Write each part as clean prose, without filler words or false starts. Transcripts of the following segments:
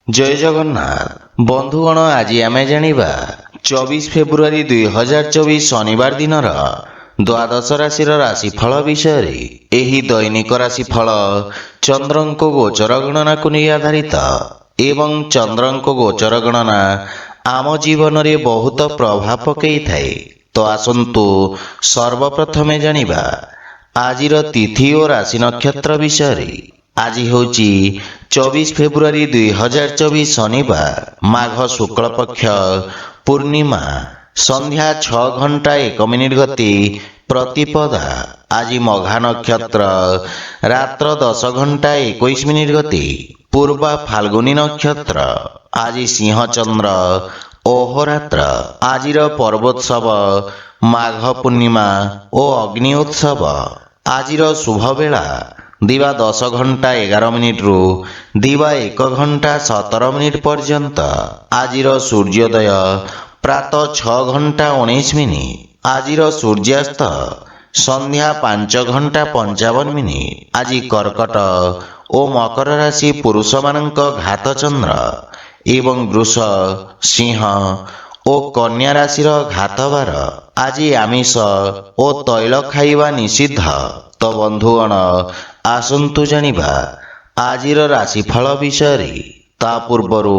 जय जगन्नाथ बंधुगण आज आमे जानिबा 24 फेब्रुआरी 2024 शनिवार दिनर द्वादश राशिर राशिफल विषय एही दैनिक राशिफल चंद्रंको गोचर गणना को नहीं आधारित एवं चंद्रंको गोचर गणना आम जीवन रे बहुत प्रभाव पकई थाए। तो आसंतु सर्वप्रथमे जानिबा आजिर तिथि और राशि नक्षत्र विषय। आज होची 24 फेब्रुआरी 2024 शनिवार माघ शुक्ल पक्ष पूर्णिमा संध्या 6:01 गति प्रतिपदा। आज मघा नक्षत्र रात्र 10:21 गति पूर्वा फाल्गुनी नक्षत्र। आज सिंह चंद्र ओहरात्र। आजिर पर्वोत्सव माघ पूर्णिमा और अग्नि उत्सव। आजिर शुभ बेला दिवा 10:11 रु दिवा 1:17 पर्यंत। आजिर सूर्योदय प्रातः 6:19। आजिर सूर्यास्त संध्या 5:55। आज कर्कट और मकर राशि पुरुष मानक घात चंद्र एवं वृष सिंह और कन्या राशि घातबार। आज आमिष और तैल खाइबा निषिद्ध। तो बंधुगण आसंतु जानिबा आजिर राशिफल विषय। ता पूर्वरु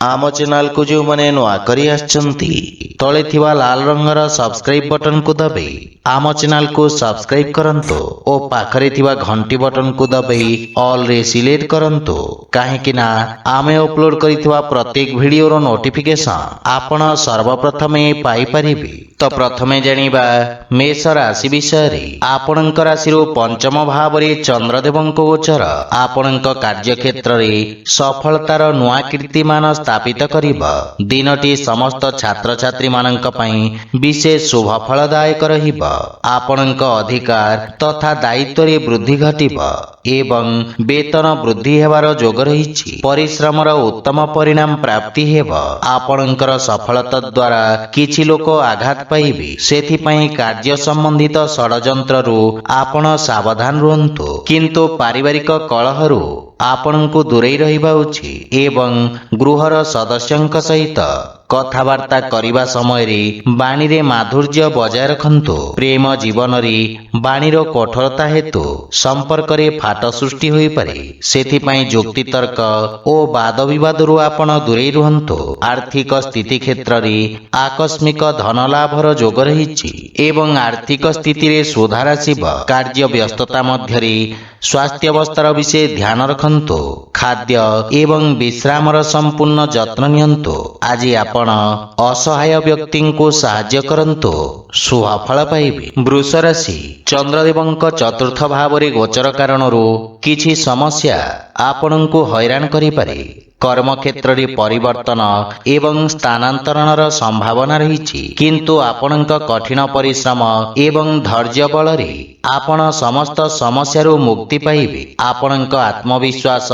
आम चैनल को जो माने नुआ करी आछंती तले थिबा लाल रंगर सब्सक्राइब बटन को दबाई आम चैनल को सब्सक्राइब करंतु और पाखरे थिबा घंटी बटन को दबाई ऑल रे सिलेक्ट करंतु काहेकि ना आमे अपलोड करिथिबा प्रत्येक वीडियो रो नोटिफिकेशन आपण सर्वप्रथमे पाई परिबे। तो प्रथमे जानिबा मेष राशि विषय। आपणक राशि रो पंचम भाव रे चंद्रदेवंक गोचर आपणक कार्य क्षेत्र रे सफलतार नुआ कीर्तिमान स्थापित करिबा। दिनटी समस्त छात्र छात्री मानक पई विशेष शुभ फलदायक रहिबा। आपणक अधिकार तथा दायित्व रे वृद्धि घटिबा एवं वेतन वृद्धि हेबार जोग रहिछि। परिश्रमर उत्तम परिणाम प्राप्ति हेबा। आपणकर सफलता द्वारा किछि लोक आघात पाइबे सेथि पई कार्य संबंधित षडयंत्र रु आपण सावधान रुहंतु। किंतु पारिवारिक कलहरु आपणको दूरे रहिबा उचित एवं गृहर सदस्यंक सहित कथबार्ता करिबा समय रे बाणी रे माधुर्य बजाय रखंतु। प्रेम जीवन रे बाणीर कठोरता हेतु संपर्क रे फाट सृष्टि होई पारे सेथि पई जुक्ति तर्क ओ वाद विवाद रु आपण दूरे रुहंतु। आर्थिक स्थिति क्षेत्र रे आकस्मिक धन लाभर जोग रहिछि एवं आर्थिक स्थिति रे सुधार आसीबा। कार्य व्यस्तता मध्य रे स्वास्थ्य अवस्थार विषय ध्यान रखंतु। खाद्य एवं विश्रामर संपूर्ण जत्न नियंतु। आज आपण असहाय व्यक्ति को साहाय्य करंतु शुभ फल पाइबे। वृष राशि चंद्रदेवंक चतुर्थ भाव रे गोचर कारणरू किछि समस्या आपणको हैरान करि पारे। कर्म क्षेत्र रे परिवर्तन एवं स्थानांतरणर संभावना रहिछि किंतु आपणक कठिन परिश्रम एवं धैर्य बल रे आपण समस्त समस्या रो मुक्ति पाइबे। आपणक आत्मविश्वास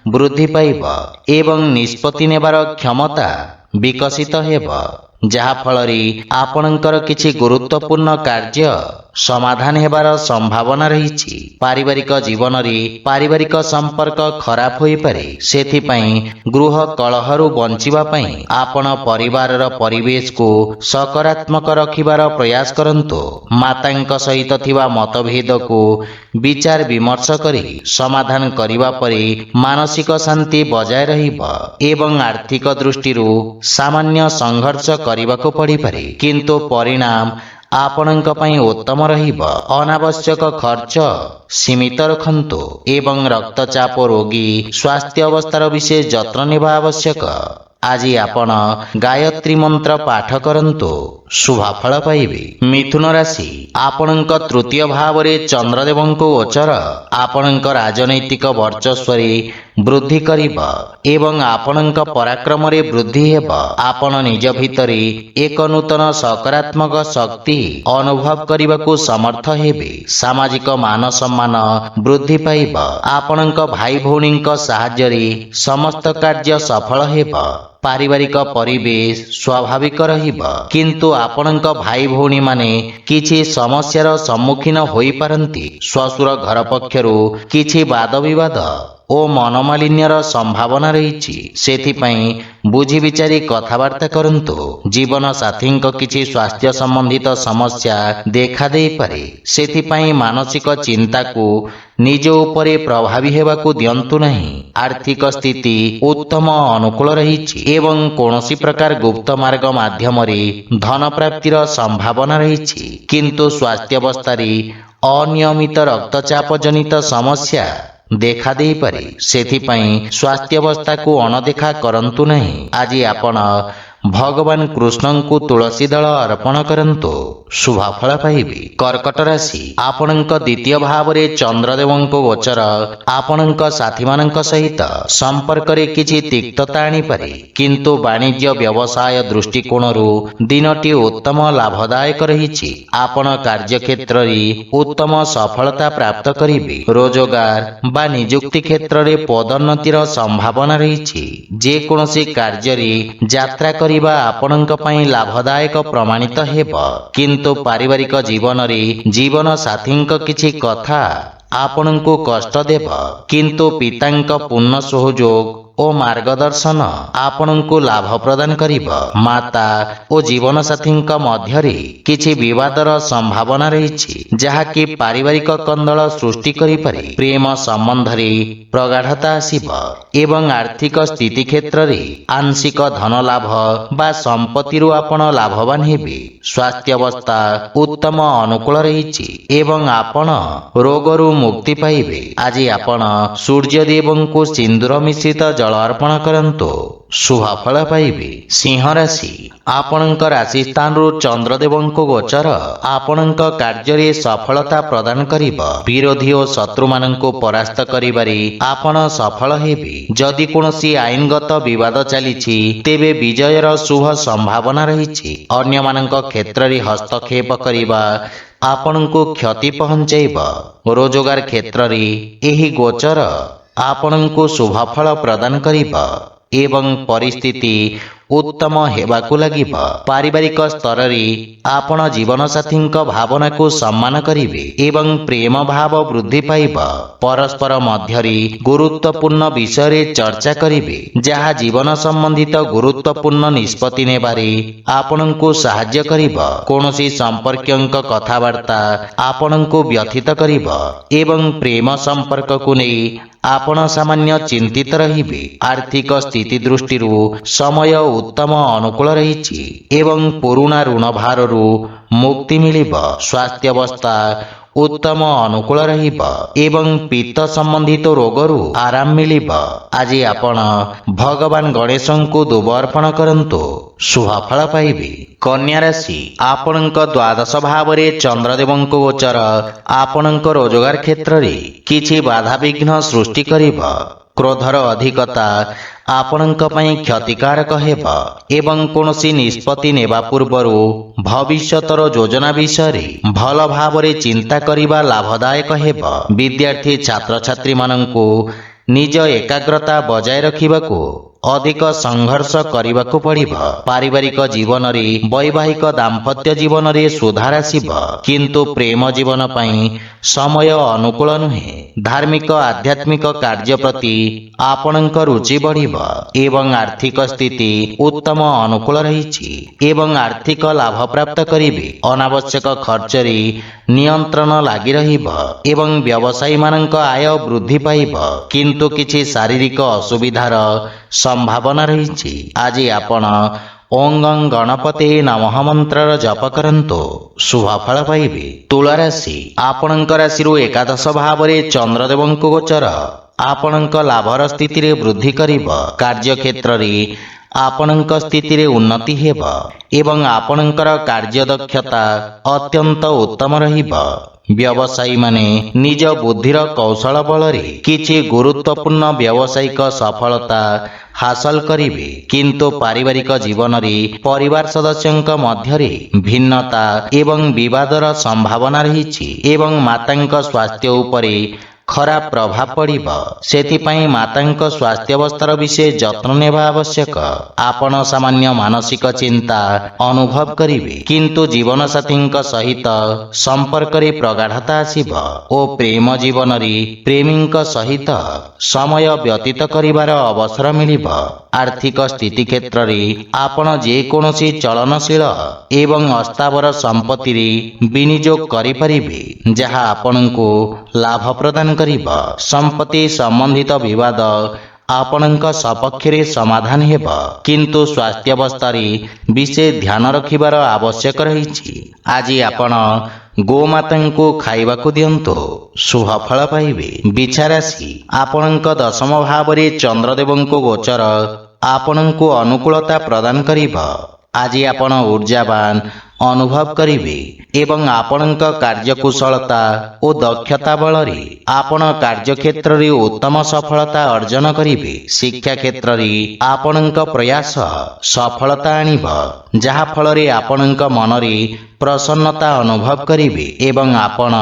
वृद्धि पाइब एवं निष्पत्ति नेबार क्षमता विकसित हेबा जहा फल रे आपणकर किछि गुरुत्वपूर्ण कार्य समाधान हेबार संभावना रहिछि। पारिवारिक जीवन रे पारिवारिक संपर्क खराब होई पारे सेथि पई गृह कलहरु बंचिबा पई आपण परिवारर परिवेश को सकारात्मक रखिबार प्रयास करंतु। मातांक सहित थिबा मतभेद को विचार विमर्श करी समाधान करिबा परे मानसिक शांति बजाय रहिबा एवं आर्थिक दृष्टिरु सामान्य संघर्ष करिबाको पड़ी पारे किंतु परिणाम आपणक पई उत्तम रहिबा। अनावश्यक खर्च सीमित रखंतु एवं रक्तचाप रोगी स्वास्थ्य अवस्थार विशेष जत्न नेबा आवश्यक। आज आपण गायत्री मंत्र पाठ करंतु शुभ फल पाइबे। मिथुन राशि आपणक तृतीय भाव रे चंद्रदेवंक गोचर आपणक राजनैतिक वर्चस्व रे वृद्धि करिबा एवं आपणक पराक्रम रे वृद्धि हेबा। आपण निज भितरे एक नूतन सकारात्मक शक्ति अनुभव करिबाकू समर्थ हेबे। सामाजिक मान सम्मान वृद्धि पाइबा। आपणक भाई भौणीक सहाय्य रे समस्त कार्य सफल हेबा। पारिवारिक परिवेश स्वाभाविक रहिबा किंतु आपणक भाई भौणी माने किछि समस्यार सम्मुखीन होई पारंती। श्वशुर घर पक्षरु किछि वाद विवाद ଓ ମନମାଳିନ୍ୟର ସମ୍ଭାବନା ରହିଛି। ସେଥିପାଇଁ ବୁଝି ବିଚାରି କଥାବାର୍ତ୍ତା କରନ୍ତୁ। ଜୀବନ ସାଥୀଙ୍କ କିଛି ସ୍ୱାସ୍ଥ୍ୟ ସମ୍ବନ୍ଧିତ ସମସ୍ୟା ଦେଖାଦେଇପାରେ। ସେଥିପାଇଁ ମାନସିକ ଚିନ୍ତାକୁ ନିଜ ଉପରେ ପ୍ରଭାବୀ ହେବାକୁ ଦିଅନ୍ତୁ ନାହିଁ। ଆର୍ଥିକ ସ୍ଥିତି ଉତ୍ତମ ଅନୁକୂଳ ରହିଛି ଏବଂ କୌଣସି ପ୍ରକାର ଗୁପ୍ତ ମାର୍ଗ ମାଧ୍ୟମରେ ଧନ ପ୍ରାପ୍ତିର ସମ୍ଭାବନା ରହିଛି। କିନ୍ତୁ ସ୍ୱାସ୍ଥ୍ୟାବସ୍ଥାରେ ଅନିୟମିତ ରକ୍ତଚାପ ଜନିତ ସମସ୍ୟା ଦେଖାଦେଇପାରେ। ସେଥିପାଇଁ ସ୍ୱାସ୍ଥ୍ୟାବସ୍ଥାକୁ ଅଣଦେଖା କରନ୍ତୁ ନାହିଁ। ଆଜି ଆପଣ ଭଗବାନ କୃଷ୍ଣଙ୍କୁ ତୁଳସୀ ଦଳ ଅର୍ପଣ କରନ୍ତୁ, ଶୁଭଫଳ ପାଇବେ। କର୍କଟ ରାଶି, ଆପଣଙ୍କ ଦ୍ୱିତୀୟ ଭାବରେ ଚନ୍ଦ୍ରଦେବଙ୍କ ଗୋଚର ଆପଣଙ୍କ ସାଥୀମାନଙ୍କ ସହିତ ସମ୍ପର୍କରେ କିଛି ତିକ୍ତତା ଆଣିପାରେ। କିନ୍ତୁ ବାଣିଜ୍ୟ ବ୍ୟବସାୟ ଦୃଷ୍ଟିକୋଣରୁ ଦିନଟି ଉତ୍ତମ ଲାଭଦାୟକ ରହିଛି। ଆପଣ କାର୍ଯ୍ୟକ୍ଷେତ୍ରରେ ଉତ୍ତମ ସଫଳତା ପ୍ରାପ୍ତ କରିବେ। ରୋଜଗାର ବା ନିଯୁକ୍ତି କ୍ଷେତ୍ରରେ ପଦୋନ୍ନତିର ସମ୍ଭାବନା ରହିଛି। ଯେକୌଣସି କାର୍ଯ୍ୟରେ ଯାତ୍ରା କରିବା ଆପଣଙ୍କ ପାଇଁ ଲାଭଦାୟକ ପ୍ରମାଣିତ ହେବ। କିନ୍ତୁ ପାରିବାରିକ ଜୀବନରେ ଜୀବନ ସାଥୀଙ୍କ କିଛି କଥା ଆପଣଙ୍କୁ କଷ୍ଟ ଦେବ। କିନ୍ତୁ ପିତାଙ୍କ ପୂର୍ଣ୍ଣ ସହଯୋଗ ଓ ମାର୍ଗଦର୍ଶନ ଆପଣଙ୍କୁ ଲାଭ ପ୍ରଦାନ କରିବ। ମାତା ଓ ଜୀବନସାଥୀଙ୍କ ମଧ୍ୟରେ କିଛି ବିବାଦର ସମ୍ଭାବନା ରହିଛି, ଯାହାକି ପାରିବାରିକ କନ୍ଦଳ ସୃଷ୍ଟି କରିପାରେ। ପ୍ରେମ ସମ୍ବନ୍ଧରେ ପ୍ରଗାଢ଼ତା ଆସିବ ଏବଂ ଆର୍ଥିକ ସ୍ଥିତି କ୍ଷେତ୍ରରେ ଆଂଶିକ ଧନ ଲାଭ ବା ସମ୍ପତ୍ତିରୁ ଆପଣ ଲାଭବାନ ହେବେ। ସ୍ୱାସ୍ଥ୍ୟାବସ୍ଥା ଉତ୍ତମ ଅନୁକୂଳ ରହିଛି ଏବଂ ଆପଣ ରୋଗରୁ ମୁକ୍ତି ପାଇବେ। ଆଜି ଆପଣ ସୂର୍ଯ୍ୟଦେବଙ୍କୁ ସିନ୍ଦୁର ମିଶ୍ରିତ ଜଳ ଅର୍ପଣ କରନ୍ତୁ, ଶୁଭଫଳ ପାଇବେ। ସିଂହ ରାଶି, ଆପଣଙ୍କ ରାଶି ସ୍ଥାନରୁ ଚନ୍ଦ୍ରଦେବଙ୍କ ଗୋଚର ଆପଣଙ୍କ କାର୍ଯ୍ୟରେ ସଫଳତା ପ୍ରଦାନ କରିବ। ବିରୋଧୀ ଓ ଶତ୍ରୁମାନଙ୍କୁ ପରାସ୍ତ କରିବାରେ ଆପଣ ସଫଳ ହେବେ। ଯଦି କୌଣସି ଆଇନଗତ ବିବାଦ ଚାଲିଛି, ତେବେ ବିଜୟର ଶୁଭ ସମ୍ଭାବନା ରହିଛି। ଅନ୍ୟମାନଙ୍କ କ୍ଷେତ୍ରରେ ହସ୍ତକ୍ଷେପ କରିବା ଆପଣଙ୍କୁ କ୍ଷତି ପହଞ୍ଚାଇବ। ରୋଜଗାର କ୍ଷେତ୍ରରେ ଏହି ଗୋଚର ଆପଣଙ୍କୁ ଶୁଭଫଳ ପ୍ରଦାନ କରିବ ଏବଂ ପରିସ୍ଥିତି ଉତ୍ତମ ହେବାକୁ ଲାଗିବ। ପାରିବାରିକ ସ୍ତରରେ ଆପଣ ଜୀବନସାଥୀଙ୍କ ଭାବନାକୁ ସମ୍ମାନ କରିବେ ଏବଂ ପ୍ରେମ ଭାବ ବୃଦ୍ଧି ପାଇବ। ପରସ୍ପର ମଧ୍ୟରେ ଗୁରୁତ୍ୱପୂର୍ଣ୍ଣ ବିଷୟରେ ଚର୍ଚ୍ଚା କରିବେ, ଯାହା ଜୀବନ ସମ୍ବନ୍ଧିତ ଗୁରୁତ୍ୱପୂର୍ଣ୍ଣ ନିଷ୍ପତ୍ତି ନେବାରେ ଆପଣଙ୍କୁ ସାହାଯ୍ୟ କରିବ। କୌଣସି ସମ୍ପର୍କୀୟଙ୍କ କଥାବାର୍ତ୍ତା ଆପଣଙ୍କୁ ବ୍ୟଥିତ କରିବ ଏବଂ ପ୍ରେମ ସମ୍ପର୍କକୁ ନେଇ ଆପଣ ସାମାନ୍ୟ ଚିନ୍ତିତ ରହିବେ। ଆର୍ଥିକ ସ୍ଥିତି ଦୃଷ୍ଟିରୁ ସମୟ ଉତ୍ତମ ଅନୁକୂଳ ରହିଛି ଏବଂ ପୁରୁଣା ଋଣ ଭାରରୁ ମୁକ୍ତି ମିଳିବ। ସ୍ୱାସ୍ଥ୍ୟାବସ୍ଥା ଉତ୍ତମ ଅନୁକୂଳ ରହିବ ଏବଂ ପିତ୍ତ ସମ୍ବନ୍ଧିତ ରୋଗରୁ ଆରାମ ମିଳିବ। ଆଜି ଆପଣ ଭଗବାନ ଗଣେଶଙ୍କୁ ଦୁବ ଅର୍ପଣ କରନ୍ତୁ, ଶୁଭଫଳ ପାଇବେ। କନ୍ୟା ରାଶି, ଆପଣଙ୍କ ଦ୍ୱାଦଶ ଭାବରେ ଚନ୍ଦ୍ରଦେବଙ୍କ ଗୋଚର ଆପଣଙ୍କ ରୋଜଗାର କ୍ଷେତ୍ରରେ କିଛି ବାଧାବିଘ୍ନ ସୃଷ୍ଟି କରିବ। କ୍ରୋଧର ଅଧିକତା ଆପଣଙ୍କ ପାଇଁ କ୍ଷତିକାରକ ହେବ ଏବଂ କୌଣସି ନିଷ୍ପତ୍ତି ନେବା ପୂର୍ବରୁ ଭବିଷ୍ୟତର ଯୋଜନା ବିଷୟରେ ଭଲ ଭାବରେ ଚିନ୍ତା କରିବା ଲାଭଦାୟକ ହେବ। ବିଦ୍ୟାର୍ଥୀ ଛାତ୍ରଛାତ୍ରୀମାନଙ୍କୁ ନିଜ ଏକାଗ୍ରତା ବଜାୟ ରଖିବାକୁ ଅଧିକ ସଂଘର୍ଷ କରିବାକୁ ପଡ଼ିବ। ପାରିବାରିକ ଜୀବନରେ ବୈବାହିକ ଦାମ୍ପତ୍ୟ ଜୀବନରେ ସୁଧାର ଆସିବ, କିନ୍ତୁ ପ୍ରେମ ଜୀବନ ପାଇଁ ସମୟ ଅନୁକୂଳ ନୁହେଁ। ଧାର୍ମିକ ଆଧ୍ୟାତ୍ମିକ କାର୍ଯ୍ୟ ପ୍ରତି ଆପଣଙ୍କ ରୁଚି ବଢ଼ିବ ଏବଂ ଆର୍ଥିକ ସ୍ଥିତି ଉତ୍ତମ ଅନୁକୂଳ ରହିଛି ଏବଂ ଆର୍ଥିକ ଲାଭ ପ୍ରାପ୍ତ କରିବେ। ଅନାବଶ୍ୟକ ଖର୍ଚ୍ଚରେ ନିୟନ୍ତ୍ରଣ ଲାଗି ରହିବ ଏବଂ ବ୍ୟବସାୟୀମାନଙ୍କ ଆୟ ବୃଦ୍ଧି ପାଇବ, କିନ୍ତୁ କିଛି ଶାରୀରିକ ଅସୁବିଧାର ସମ୍ଭାବନା ରହିଛି। ଆଜି ଆପଣ ଓଁ ଗଣପତେ ନମଃ ମନ୍ତ୍ରର ଜପ କରନ୍ତୁ, ଶୁଭଫଳ ପାଇବେ। ତୁଳା ରାଶି, ଆପଣଙ୍କ ରାଶିରୁ ଏକାଦଶ ଭାବରେ ଚନ୍ଦ୍ରଦେବଙ୍କ ଗୋଚର ଆପଣଙ୍କ ଲାଭର ସ୍ଥିତିରେ ବୃଦ୍ଧି କରିବ। କାର୍ଯ୍ୟକ୍ଷେତ୍ରରେ ଆପଣଙ୍କ ସ୍ଥିତିରେ ଉନ୍ନତି ହେବ ଏବଂ ଆପଣଙ୍କର କାର୍ଯ୍ୟଦକ୍ଷତା ଅତ୍ୟନ୍ତ ଉତ୍ତମ ରହିବ। ବ୍ୟବସାୟୀମାନେ ନିଜ ବୁଦ୍ଧିର କୌଶଳ ବଳରେ କିଛି ଗୁରୁତ୍ୱପୂର୍ଣ୍ଣ ବ୍ୟବସାୟିକ ସଫଳତା ହାସଲ କରିବେ, କିନ୍ତୁ ପାରିବାରିକ ଜୀବନରେ ପରିବାର ସଦସ୍ୟଙ୍କ ମଧ୍ୟରେ ଭିନ୍ନତା ଏବଂ ବିବାଦର ସମ୍ଭାବନା ରହିଛି ଏବଂ ମାତାଙ୍କ ସ୍ୱାସ୍ଥ୍ୟ ଉପରେ ଖରାପ ପ୍ରଭାବ ପଡ଼ିବ। ସେଥିପାଇଁ ମାତାଙ୍କ ସ୍ୱାସ୍ଥ୍ୟାବସ୍ଥାର ବିଶେଷ ଯତ୍ନ ନେବା ଆବଶ୍ୟକ। ଆପଣ ସାମାନ୍ୟ ମାନସିକ ଚିନ୍ତା ଅନୁଭବ କରିବେ, କିନ୍ତୁ ଜୀବନସାଥୀଙ୍କ ସହିତ ସମ୍ପର୍କରେ ପ୍ରଗାଢ଼ତା ଆସିବ ଓ ପ୍ରେମ ଜୀବନରେ ପ୍ରେମୀଙ୍କ ସହିତ ସମୟ ବ୍ୟତୀତ କରିବାର ଅବସର ମିଳିବ। ଆର୍ଥିକ ସ୍ଥିତି କ୍ଷେତ୍ରରେ ଆପଣ ଯେକୌଣସି ଚଳନଶୀଳ ଏବଂ ଅସ୍ଥାବର ସମ୍ପତ୍ତିରେ ବିନିଯୋଗ କରିପାରିବେ, ଯାହା ଆପଣଙ୍କୁ ଲାଭ ପ୍ରଦାନ କରିବ। ସମ୍ପତ୍ତି ସମ୍ବନ୍ଧିତ ବିବାଦ ଆପଣଙ୍କ ସପକ୍ଷରେ ସମାଧାନ ହେବ, କିନ୍ତୁ ସ୍ୱାସ୍ଥ୍ୟାବସ୍ଥାରେ ବିଶେଷ ଧ୍ୟାନ ରଖିବାର ଆବଶ୍ୟକ ରହିଛି। ଆଜି ଆପଣ ଗୋମାତାଙ୍କୁ ଖାଇବାକୁ ଦିଅନ୍ତୁ, ଶୁଭ ଫଳ ପାଇବେ। ବିଛା ରାଶି, ଆପଣଙ୍କ ଦଶମ ଭାବରେ ଚନ୍ଦ୍ରଦେବଙ୍କ ଗୋଚର ଆପଣଙ୍କୁ ଅନୁକୂଳତା ପ୍ରଦାନ କରିବ। ଆଜି ଆପଣ ଊର୍ଜାବାନ ଅନୁଭବ କରିବେ ଏବଂ ଆପଣଙ୍କ କାର୍ଯ୍ୟକୁଶଳତା ଓ ଦକ୍ଷତା ବଳରେ ଆପଣ କାର୍ଯ୍ୟକ୍ଷେତ୍ରରେ ଉତ୍ତମ ସଫଳତା ଅର୍ଜନ କରିବେ। ଶିକ୍ଷା କ୍ଷେତ୍ରରେ ଆପଣଙ୍କ ପ୍ରୟାସ ସଫଳତା ଆଣିବ, ଯାହା ଫଳରେ ଆପଣଙ୍କ ମନରେ ପ୍ରସନ୍ନତା ଅନୁଭବ କରିବେ ଏବଂ ଆପଣ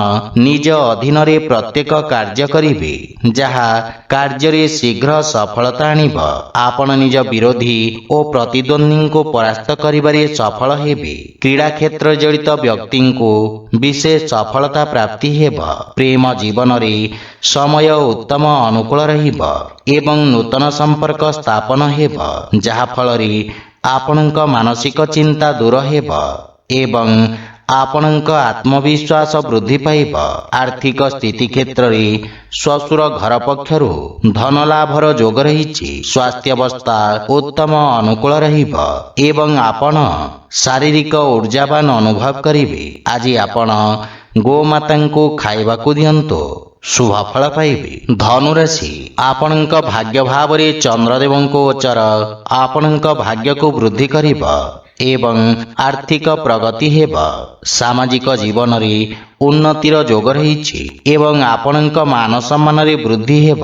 ନିଜ ଅଧୀନରେ ପ୍ରତ୍ୟେକ କାର୍ଯ୍ୟ କରିବେ, ଯାହା କାର୍ଯ୍ୟରେ ଶୀଘ୍ର ସଫଳତା ଆଣିବ। ଆପଣ ନିଜ ବିରୋଧୀ ଓ ପ୍ରତିଦ୍ୱନ୍ଦ୍ୱୀଙ୍କୁ ପରାସ୍ତ କରିବାରେ ସଫଳ ହେବେ। କ୍ରୀଡ଼ା କ୍ଷେତ୍ରରେ ଜଡ଼ିତ ବ୍ୟକ୍ତିଙ୍କୁ ବିଶେଷ ସଫଳତା ପ୍ରାପ୍ତି ହେବ। ପ୍ରେମ ଜୀବନରେ ସମୟ ଉତ୍ତମ ଅନୁକୂଳ ରହିବ ଏବଂ ନୂତନ ସମ୍ପର୍କ ସ୍ଥାପନ ହେବ, ଯାହା ଫଳରେ ଆପଣଙ୍କ ମାନସିକ ଚିନ୍ତା ଦୂର ହେବ ଏବଂ ଆପଣଙ୍କ ଆତ୍ମବିଶ୍ୱାସ ବୃଦ୍ଧି ପାଇବ। ଆର୍ଥିକ ସ୍ଥିତି କ୍ଷେତ୍ରରେ ଶ୍ୱଶୁର ଘର ପକ୍ଷରୁ ଧନ ଲାଭର ଯୋଗ ରହିଛି। ସ୍ୱାସ୍ଥ୍ୟାବସ୍ଥା ଉତ୍ତମ ଅନୁକୂଳ ରହିବ ଏବଂ ଆପଣ ଶାରୀରିକ ଊର୍ଜାବାନ ଅନୁଭବ କରିବେ। ଆଜି ଆପଣ ଗୋମାତାଙ୍କୁ ଖାଇବାକୁ ଦିଅନ୍ତୁ, ଶୁଭ ଫଳ ପାଇବେ। ଧନୁରାଶି, ଆପଣଙ୍କ ଭାଗ୍ୟ ଭାବରେ ଚନ୍ଦ୍ରଦେବଙ୍କ ଗୋଚର ଆପଣଙ୍କ ଭାଗ୍ୟକୁ ବୃଦ୍ଧି କରିବ ଏବଂ ଆର୍ଥିକ ପ୍ରଗତି ହେବ। ସାମାଜିକ ଜୀବନରେ ଉନ୍ନତିର ଯୋଗ ରହିଛି ଏବଂ ଆପଣଙ୍କ ମାନ ସମ୍ମାନରେ ବୃଦ୍ଧି ହେବ।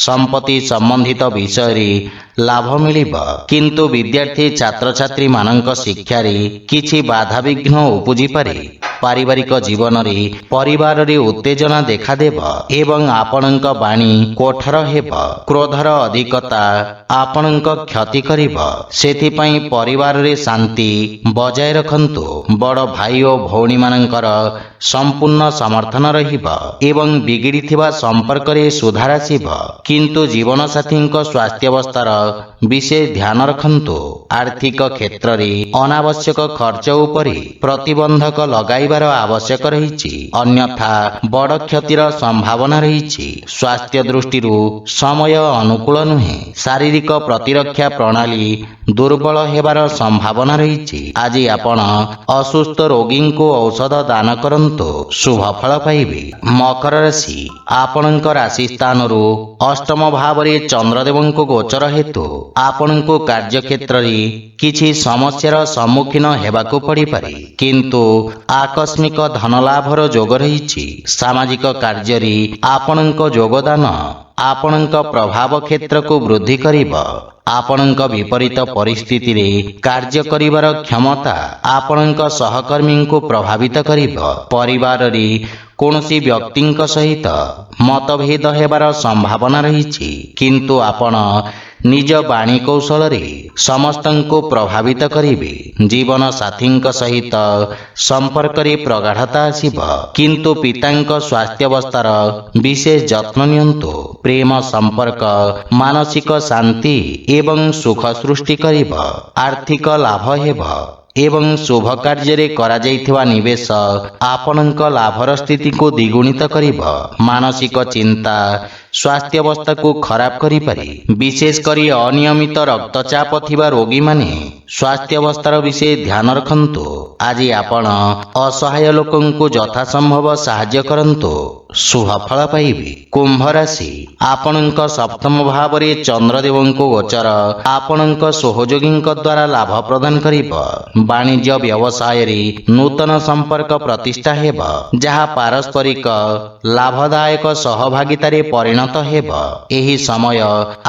ସମ୍ପତ୍ତି ସମ୍ବନ୍ଧିତ ବିଷୟରେ ଲାଭ ମିଳିବ, କିନ୍ତୁ ବିଦ୍ୟାର୍ଥୀ ଛାତ୍ରଛାତ୍ରୀମାନଙ୍କ ଶିକ୍ଷାରେ କିଛି ବାଧାବିଘ୍ନ ଉପୁଜିପାରେ। ପାରିବାରିକ ଜୀବନରେ ପରିବାରରେ ଉତ୍ତେଜନା ଦେଖାଦେବ ଏବଂ ଆପଣଙ୍କ ବାଣୀ କୋଠର ହେବ। କ୍ରୋଧର ଅଧିକତା ଆପଣଙ୍କ କ୍ଷତି କରିବ, ସେଥିପାଇଁ ପରିବାରରେ ଶାନ୍ତି ବଜାୟ ରଖନ୍ତୁ। ବଡ଼ ଭାଇ ଓ ଭଉଣୀମାନଙ୍କର ସମ୍ପୂର୍ଣ୍ଣ ସମର୍ଥନ ରହିବ ଏବଂ ବିଗିଡ଼ିଥିବା ସମ୍ପର୍କରେ ସୁଧାର ଆସିବ, କିନ୍ତୁ ଜୀବନସାଥୀଙ୍କ ସ୍ୱାସ୍ଥ୍ୟାବସ୍ଥାର ବିଶେଷ ଧ୍ୟାନ ରଖନ୍ତୁ। ଆର୍ଥିକ କ୍ଷେତ୍ରରେ ଅନାବଶ୍ୟକ ଖର୍ଚ୍ଚ ଉପରେ ପ୍ରତିବନ୍ଧକ ଲଗାଇବାର ଆବଶ୍ୟକ ରହିଛି, ଅନ୍ୟଥା ବଡ଼ କ୍ଷତିର ସମ୍ଭାବନା ରହିଛି। ସ୍ୱାସ୍ଥ୍ୟ ଦୃଷ୍ଟିରୁ ସମୟ ଅନୁକୂଳ ନୁହେଁ। ଶାରୀରିକ ପ୍ରତିରକ୍ଷା ପ୍ରଣାଳୀ ଦୁର୍ବଳ ହେବାର ସମ୍ଭାବନା ରହିଛି। ଆଜି ଆପଣ ଅସୁସ୍ଥ ରୋଗୀଙ୍କୁ ଔଷଧ ଦାନ କରନ୍ତୁ, ଶୁଭ ଫଳ ପାଇବେ। ମକର ରାଶି, ଆପଣଙ୍କ ରାଶି ସ୍ଥାନରୁ ଅଷ୍ଟମ ଭାବରେ ଚନ୍ଦ୍ରଦେବଙ୍କ ଗୋଚର ହେତୁ ଆପଣଙ୍କୁ କାର୍ଯ୍ୟକ୍ଷେତ୍ରରେ କିଛି ସମସ୍ୟାର ସମ୍ମୁଖୀନ ହେବାକୁ ପଡ଼ିପାରେ, କିନ୍ତୁ ଆକସ୍ମିକ ଧନଲାଭର ଯୋଗ ରହିଛି। ସାମାଜିକ କାର୍ଯ୍ୟରେ ଆପଣଙ୍କ ଯୋଗଦାନ ଆପଣଙ୍କ ପ୍ରଭାବ କ୍ଷେତ୍ରକୁ ବୃଦ୍ଧି କରିବ। ଆପଣଙ୍କ ବିପରୀତ ପରିସ୍ଥିତିରେ କାର୍ଯ୍ୟ କରିବାର କ୍ଷମତା ଆପଣଙ୍କ ସହକର୍ମୀଙ୍କୁ ପ୍ରଭାବିତ କରିବ। ପରିବାରରେ କୌଣସି ବ୍ୟକ୍ତିଙ୍କ ସହିତ ମତଭେଦ ହେବାର ସମ୍ଭାବନା ରହିଛି, କିନ୍ତୁ ଆପଣ ନିଜ ବାଣୀ କୌଶଳରେ ସମସ୍ତଙ୍କୁ ପ୍ରଭାବିତ କରିବେ। ଜୀବନ ସାଥୀଙ୍କ ସହିତ ସମ୍ପର୍କରେ ପ୍ରଗାଢ଼ତା ଆସିବ, କିନ୍ତୁ ପିତାଙ୍କ ସ୍ୱାସ୍ଥ୍ୟାବସ୍ଥାର ବିଶେଷ ଯତ୍ନ ନିଅନ୍ତୁ। ପ୍ରେମ ସମ୍ପର୍କ ମାନସିକ ଶାନ୍ତି ଏବଂ ସୁଖ ସୃଷ୍ଟି କରିବ। ଆର୍ଥିକ ଲାଭ ହେବ ଏବଂ ଶୁଭ କାର୍ଯ୍ୟରେ କରାଯାଇଥିବା ନିବେଶ ଆପଣଙ୍କ ଲାଭର ସ୍ଥିତିକୁ ଦ୍ୱିଗୁଣିତ କରିବ। ମାନସିକ ଚିନ୍ତା ସ୍ୱାସ୍ଥ୍ୟାବସ୍ଥାକୁ ଖରାପ କରିପାରେ, ବିଶେଷ କରି ଅନିୟମିତ ରକ୍ତଚାପ ଥିବା ରୋଗୀମାନେ ସ୍ୱାସ୍ଥ୍ୟାବସ୍ଥାର ବିଶେଷ ଧ୍ୟାନ ରଖନ୍ତୁ। ଆଜି ଆପଣ ଅସହାୟ ଲୋକଙ୍କୁ ଯଥାସମ୍ଭବ ସାହାଯ୍ୟ କରନ୍ତୁ, ଶୁଭ ଫଳ ପାଇବେ। କୁମ୍ଭ ରାଶି, ଆପଣଙ୍କ ସପ୍ତମ ଭାବରେ ଚନ୍ଦ୍ରଦେବଙ୍କ ଗୋଚର ଆପଣଙ୍କ ସହଯୋଗୀଙ୍କ ଦ୍ୱାରା ଲାଭ ପ୍ରଦାନ କରିବ। ବାଣିଜ୍ୟ ବ୍ୟବସାୟରେ ନୂତନ ସମ୍ପର୍କ ପ୍ରତିଷ୍ଠା ହେବ, ଯାହା ପାରସ୍ପରିକ ଲାଭଦାୟକ ସହଭାଗିତାରେ ପରିଣତ ପରିଣତ ହେବ। ଏହି ସମୟ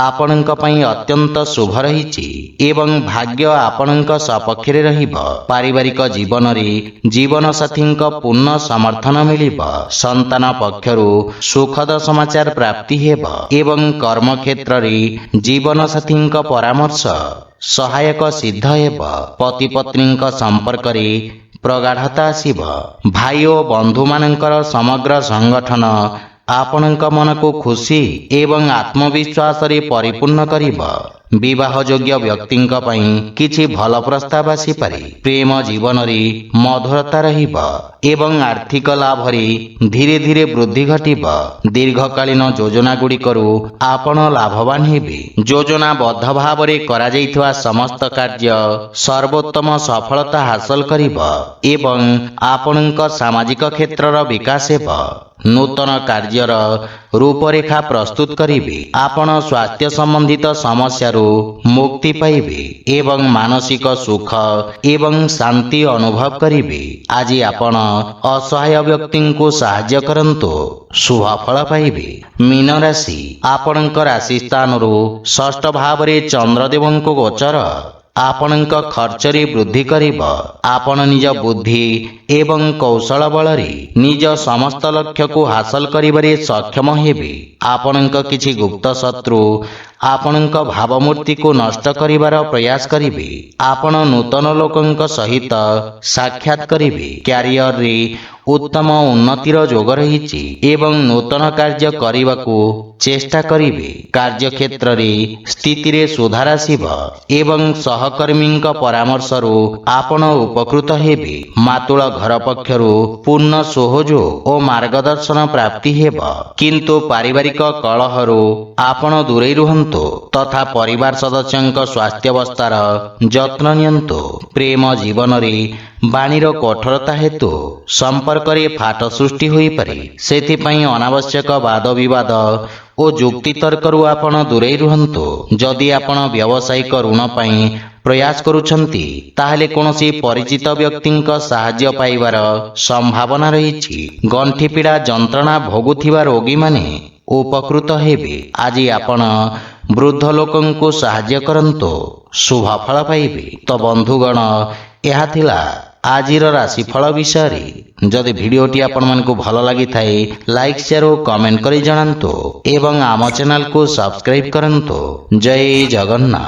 ଆପଣଙ୍କ ପାଇଁ ଅତ୍ୟନ୍ତ ଶୁଭ ରହିଛି ଏବଂ ଭାଗ୍ୟ ଆପଣଙ୍କ ସପକ୍ଷରେ ରହିବ। ପାରିବାରିକ ଜୀବନରେ ଜୀବନସାଥୀଙ୍କ ପୂର୍ଣ୍ଣ ସମର୍ଥନ ମିଳିବ। ସନ୍ତାନ ପକ୍ଷରୁ ସୁଖଦ ସମାଚାର ପ୍ରାପ୍ତି ହେବ ଏବଂ କର୍ମକ୍ଷେତ୍ରରେ ଜୀବନସାଥୀଙ୍କ ପରାମର୍ଶ ସହାୟକ ସିଦ୍ଧ ହେବ। ପତି ପତ୍ନୀଙ୍କ ସମ୍ପର୍କରେ ପ୍ରଗାଢ଼ତା ଆସିବ। ଭାଇ ଓ ବନ୍ଧୁମାନଙ୍କର ସମଗ୍ର ସଂଗଠନ ଆପଣଙ୍କ ମନକୁ ଖୁସି ଏବଂ ଆତ୍ମବିଶ୍ୱାସରେ ପରିପୂର୍ଣ୍ଣ କରିବ। ବିବାହ ଯୋଗ୍ୟ ବ୍ୟକ୍ତିଙ୍କ ପାଇଁ କିଛି ଭଲ ପ୍ରସ୍ତାବ ଆସିପାରେ। ପ୍ରେମ ଜୀବନରେ ମଧୁରତା ରହିବ ଏବଂ ଆର୍ଥିକ ଲାଭରେ ଧୀରେ ଧୀରେ ବୃଦ୍ଧି ଘଟିବ। ଦୀର୍ଘକାଳୀନ ଯୋଜନା ଗୁଡ଼ିକରୁ ଆପଣ ଲାଭବାନ ହେବେ। ଯୋଜନାବଦ୍ଧ ଭାବରେ କରାଯାଇଥିବା ସମସ୍ତ କାର୍ଯ୍ୟ ସର୍ବୋତ୍ତମ ସଫଳତା ହାସଲ କରିବ ଏବଂ ଆପଣଙ୍କ ସାମାଜିକ କ୍ଷେତ୍ରର ବିକାଶ ହେବ। ନୂତନ କାର୍ଯ୍ୟର ରୂପରେଖା ପ୍ରସ୍ତୁତ କରିବେ। ଆପଣ ସ୍ୱାସ୍ଥ୍ୟ ସମ୍ବନ୍ଧିତ ସମସ୍ୟାରୁ ମୁକ୍ତି ପାଇବେ ଏବଂ ମାନସିକ ସୁଖ ଏବଂ ଶାନ୍ତି ଅନୁଭବ କରିବେ। ଆଜି ଆପଣ ଅସହାୟ ବ୍ୟକ୍ତିଙ୍କୁ ସାହାଯ୍ୟ କରନ୍ତୁ, ଶୁଭ ଫଳ ପାଇବେ। ମୀନ ରାଶି, ଆପଣଙ୍କ ରାଶି ସ୍ଥାନରୁ ଷଷ୍ଠ ଭାବରେ ଚନ୍ଦ୍ରଦେବଙ୍କ ଗୋଚର ଆପଣଙ୍କ ଖର୍ଚ୍ଚରେ ବୃଦ୍ଧି କରିବ। ଆପଣ ନିଜ ବୁଦ୍ଧି ଏବଂ କୌଶଳ ବଳରେ ନିଜ ସମସ୍ତ ଲକ୍ଷ୍ୟକୁ ହାସଲ କରିବାରେ ସକ୍ଷମ ହେବେ। ଆପଣଙ୍କ କିଛି ଗୁପ୍ତ ଶତ୍ରୁ ଆପଣଙ୍କ ଭାବମୂର୍ତ୍ତିକୁ ନଷ୍ଟ କରିବାର ପ୍ରୟାସ କରିବେ। ଆପଣ ନୂତନ ଲୋକଙ୍କ ସହିତ ସାକ୍ଷାତ କରିବେ। କ୍ୟାରିୟରରେ ଉତ୍ତମ ଉନ୍ନତିର ଯୋଗ ରହିଛି ଏବଂ ନୂତନ କାର୍ଯ୍ୟ କରିବାକୁ ଚେଷ୍ଟା କରିବେ। କାର୍ଯ୍ୟକ୍ଷେତ୍ରରେ ସ୍ଥିତିରେ ସୁଧାର ଆସିବ ଏବଂ ସହକର୍ମୀଙ୍କ ପରାମର୍ଶରୁ ଆପଣ ଉପକୃତ ହେବେ। ମାତୃଳ ଘର ପକ୍ଷରୁ ପୂର୍ଣ୍ଣ ସହଯୋଗ ଓ ମାର୍ଗଦର୍ଶନ ପ୍ରାପ୍ତି ହେବ। କିନ୍ତୁ ପାରିବାରିକ କଳହରୁ ଆପଣ ଦୂରେଇ ରୁହନ୍ତୁ ତଥା ପରିବାର ସଦସ୍ୟଙ୍କ ସ୍ୱାସ୍ଥ୍ୟାବସ୍ଥାର ଯତ୍ନ ନିଅନ୍ତୁ। ପ୍ରେମ ଜୀବନରେ ବାଣୀର କଠୋରତା ହେତୁ ସମ୍ପର୍କରେ ଫାଟ ସୃଷ୍ଟି ହୋଇପାରେ। ସେଥିପାଇଁ ଅନାବଶ୍ୟକ ବାଦ ବିବାଦ ଓ ଯୁକ୍ତିତର୍କରୁ ଆପଣ ଦୂରେଇ ରୁହନ୍ତୁ। ଯଦି ଆପଣ ବ୍ୟବସାୟିକ ଋଣ ପାଇଁ ପ୍ରୟାସ କରୁଛନ୍ତି ତାହେଲେ କୌଣସି ପରିଚିତ ବ୍ୟକ୍ତିଙ୍କ ସାହାଯ୍ୟ ପାଇବାର ସମ୍ଭାବନା ରହିଛି। ଗଣ୍ଠିପୀଡ଼ା ଯନ୍ତ୍ରଣା ଭୋଗୁଥିବା ରୋଗୀମାନେ ଉପକୃତ ହେବେ। ଆଜି ଆପଣ ବୃଦ୍ଧ ଲୋକଙ୍କୁ ସାହାଯ୍ୟ କରନ୍ତୁ, ଶୁଭ ଫଳ ପାଇବେ। ତ ବନ୍ଧୁଗଣ, ଏହା ଥିଲା ଆଜିର ରାଶିଫଳ ବିଷୟରେ। ଯଦି ଭିଡ଼ିଓଟି ଆପଣମାନଙ୍କୁ ଭଲ ଲାଗିଥାଏ ଲାଇକ୍, ସେୟାର ଓ କମେଣ୍ଟ କରି ଜଣାନ୍ତୁ ଏବଂ ଆମ ଚ୍ୟାନେଲକୁ ସବସ୍କ୍ରାଇବ୍ କରନ୍ତୁ। ଜୟ ଜଗନ୍ନାଥ।